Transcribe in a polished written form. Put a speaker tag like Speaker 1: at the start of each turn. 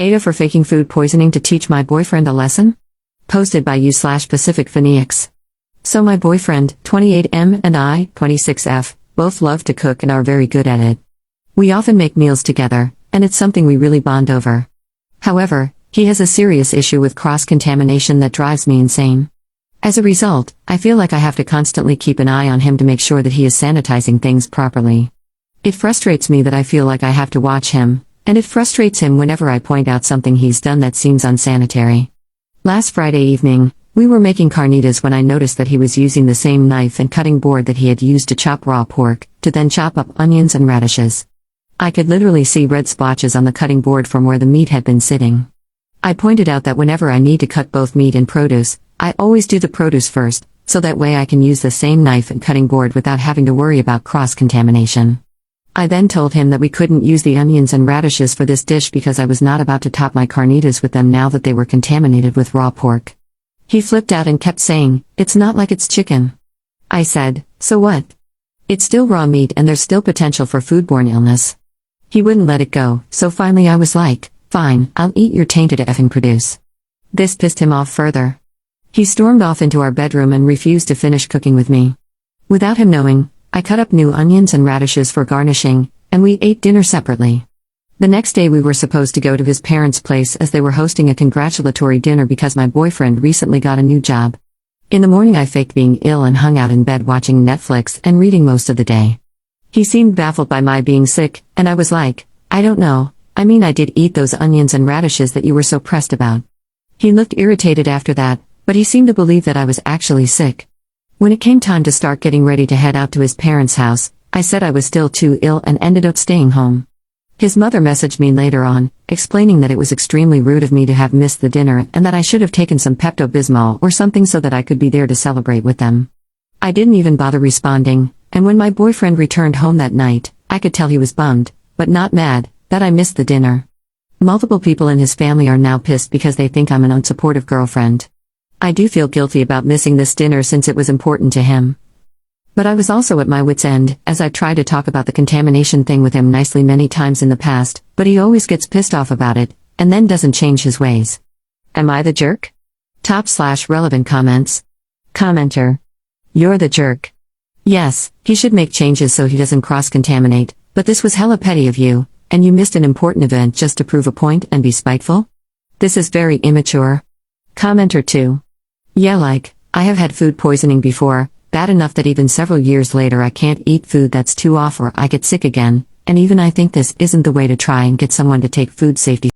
Speaker 1: Ada for faking food poisoning to teach my boyfriend a lesson? Posted by u/Pacific Phoenix. So my boyfriend, 28M, and I, 26F, both love to cook and are very good at it. We often make meals together, and it's something we really bond over. However, he has a serious issue with cross-contamination that drives me insane. As a result, I feel like I have to constantly keep an eye on him to make sure that he is sanitizing things properly. It frustrates me that I feel like I have to watch him, and it frustrates him whenever I point out something he's done that seems unsanitary. Last Friday evening, we were making carnitas when I noticed that he was using the same knife and cutting board that he had used to chop raw pork, to then chop up onions and radishes. I could literally see red splotches on the cutting board from where the meat had been sitting. I pointed out that whenever I need to cut both meat and produce, I always do the produce first, so that way I can use the same knife and cutting board without having to worry about cross-contamination. I then told him that we couldn't use the onions and radishes for this dish because I was not about to top my carnitas with them now that they were contaminated with raw pork. He flipped out and kept saying, "It's not like it's chicken." I said, "So what? It's still raw meat and there's still potential for foodborne illness." He wouldn't let it go, so finally I was like, "Fine, I'll eat your tainted effing produce." This pissed him off further. He stormed off into our bedroom and refused to finish cooking with me. Without him knowing, I cut up new onions and radishes for garnishing, and we ate dinner separately. The next day we were supposed to go to his parents' place as they were hosting a congratulatory dinner because my boyfriend recently got a new job. In the morning I faked being ill and hung out in bed watching Netflix and reading most of the day. He seemed baffled by my being sick, and I was like, "I don't know, I mean I did eat those onions and radishes that you were so pressed about." He looked irritated after that, but he seemed to believe that I was actually sick. When it came time to start getting ready to head out to his parents' house, I said I was still too ill and ended up staying home. His mother messaged me later on, explaining that it was extremely rude of me to have missed the dinner and that I should have taken some Pepto-Bismol or something so that I could be there to celebrate with them. I didn't even bother responding, and when my boyfriend returned home that night, I could tell he was bummed, but not mad, that I missed the dinner. Multiple people in his family are now pissed because they think I'm an unsupportive girlfriend. I do feel guilty about missing this dinner since it was important to him. But I was also at my wit's end, as I tried to talk about the contamination thing with him nicely many times in the past, but he always gets pissed off about it, and then doesn't change his ways. Am I the jerk? Top/relevant comments. Commenter. You're the jerk. Yes, he should make changes so he doesn't cross-contaminate, but this was hella petty of you, and you missed an important event just to prove a point and be spiteful? This is very immature. Commenter 2. Yeah, like, I have had food poisoning before, bad enough that even several years later I can't eat food that's too off or I get sick again, and even I think this isn't the way to try and get someone to take food safety